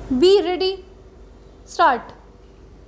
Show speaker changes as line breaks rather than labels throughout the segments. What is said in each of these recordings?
Be ready. Start.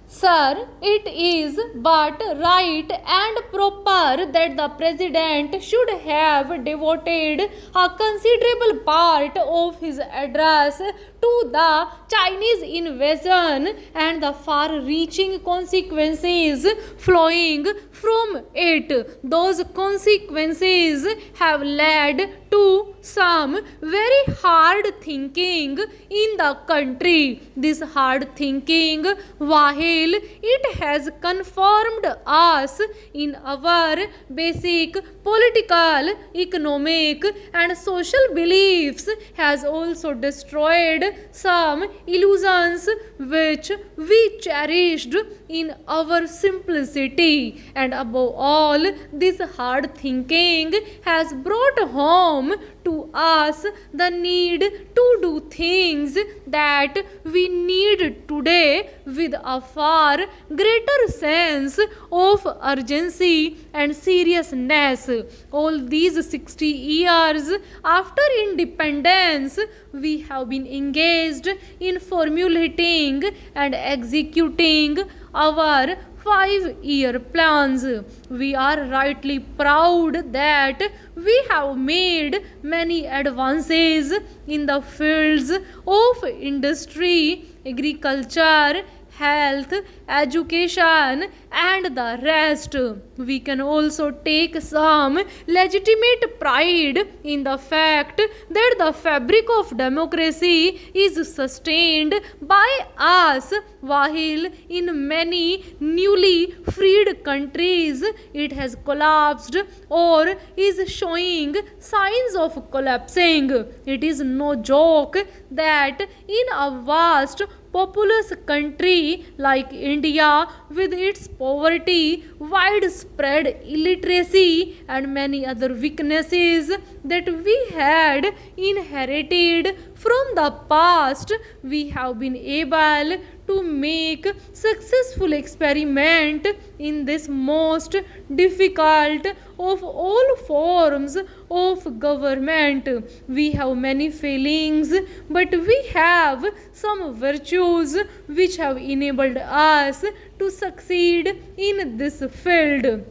Sir, it is but right and proper that the President should have devoted a considerable part of his address to the Chinese invasion and the far reaching consequences flowing from it. Those consequences have led to some very hard thinking in the country. This hard thinking, while it has confirmed us in our basic political, economic, and social beliefs, has also destroyed some illusions which we cherished in our simplicity. And above all, this hard thinking has brought home to us the need to do things that we need today with a far greater sense of urgency and seriousness. All these 60 years after independence, we have been engaged in formulating and executing our 5-year plans. We are rightly proud that we have made many advances in the fields of industry, agriculture, health, education, and the rest. We can also take some legitimate pride in the fact that the fabric of democracy is sustained by us, while in many newly freed countries it has collapsed or is showing signs of collapsing. It is no joke that in a vast populous country like India, with its poverty, widespread illiteracy, and many other weaknesses that we had inherited from the past, we have been able to make successful experiment in this most difficult of all forms of government. We have many failings, but we have some virtues which have enabled us to succeed in this field.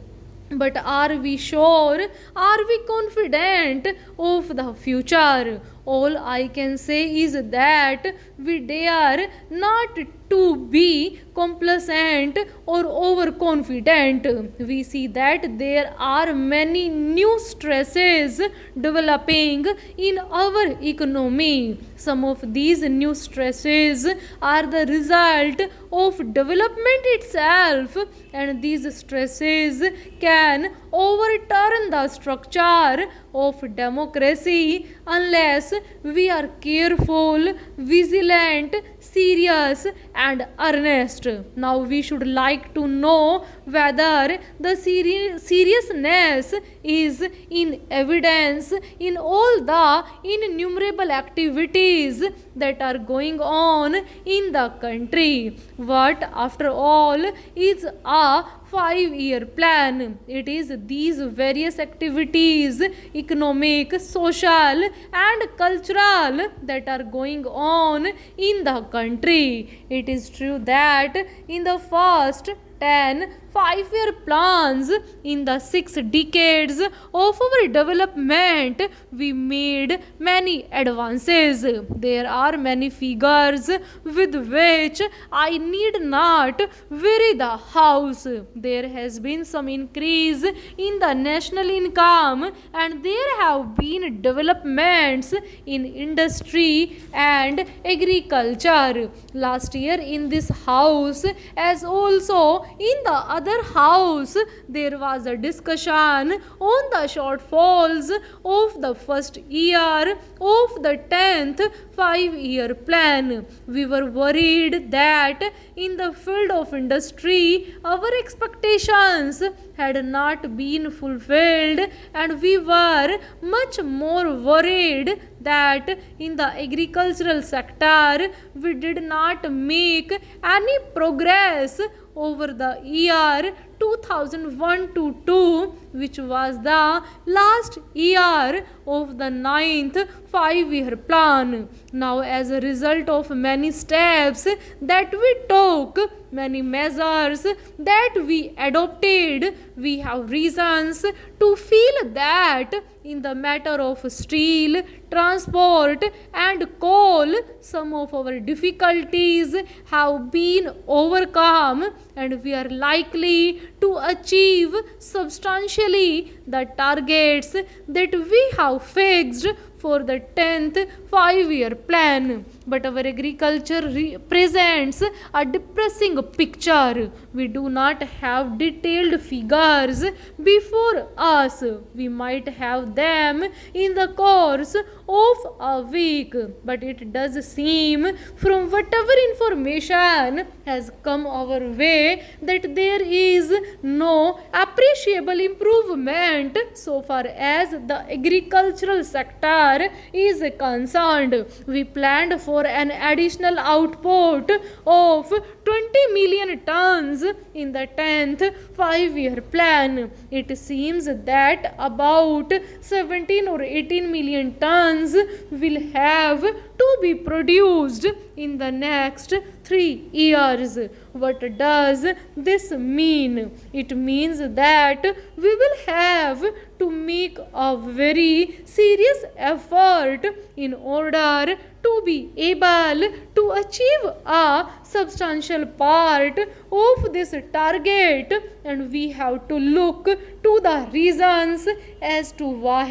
But are we sure? Are we confident of the future? All I can say is that we dare not to be complacent or overconfident. We see that there are many new stresses developing in our economy. Some of these new stresses are the result of development itself, and these stresses can overturn the structure of democracy unless we are careful, vigilant, serious, and earnest. Now we should like to know whether the seriousness is in evidence in all the innumerable activities that are going on in the country. What, after all, is a 5-year plan? It is these various activities, economic, social, and cultural, that are going on in the country. It is true that in the first 10 5-year plans in the 6 decades of our development, we made many advances. There are many figures with which I need not weary the house. There has been some increase in the national income, and there have been developments in industry and agriculture. Last year in this house, as also in the other house, there was a discussion on the shortfalls of the first year of the 10th 5-year plan. We were worried that in the field of industry, our expectations had not been fulfilled, and we were much more worried that in the agricultural sector we did not make any progress over the year 2001 to 2, which was the last year of the ninth 5-year plan. Now, as a result of many steps that we took, many measures that we adopted, we have reasons to feel that in the matter of steel, transport, and coal, some of our difficulties have been overcome, and we are likely to achieve substantially the targets that we have fixed for the 10th 5-year plan. But our agriculture presents a depressing picture. We do not have detailed figures before us. We might have them in the course of a week, but it does seem from whatever information has come our way that there is no appreciable improvement so far as the agricultural sector is concerned. We planned for an additional output of 20 million tons in the 10th 5-year plan. It seems that about 17 or 18 million tons will have to be produced in the next 3 years. What does this mean? It means that we will have to make a very serious effort in order to be able to achieve a substantial part of this target, and we have to look to the reasons as to why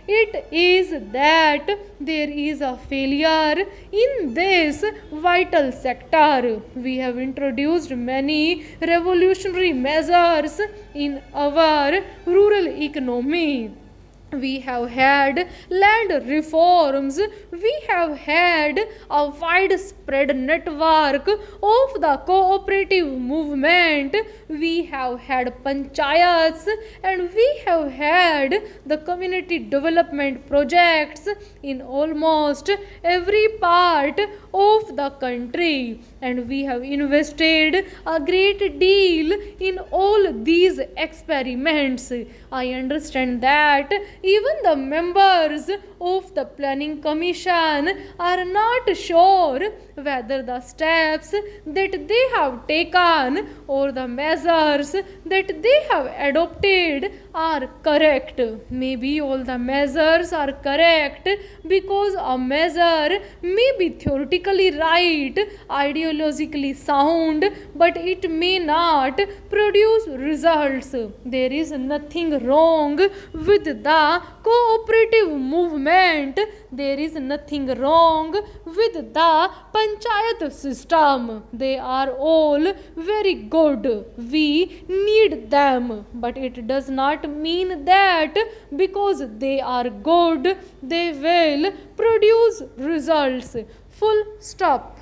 it is that there is a failure in this vital sector. We have introduced many revolutionary measures in our rural economy. We have had land reforms. We have had a widespread network of the cooperative movement. We have had panchayats, and we have had the community development projects in almost every part of the country, and we have invested a great deal in all these experiments. I understand that even the members of the planning commission are not sure whether the steps that they have taken or the measures that they have adopted are correct. Maybe all the measures are correct because a measure may be theoretically right, ideologically sound, but it may not produce results. There is nothing wrong with the cooperative movement. There is nothing wrong with the panchayat system. They are all very good. We need them, but it does not mean that because they are good, they will produce results. Full stop.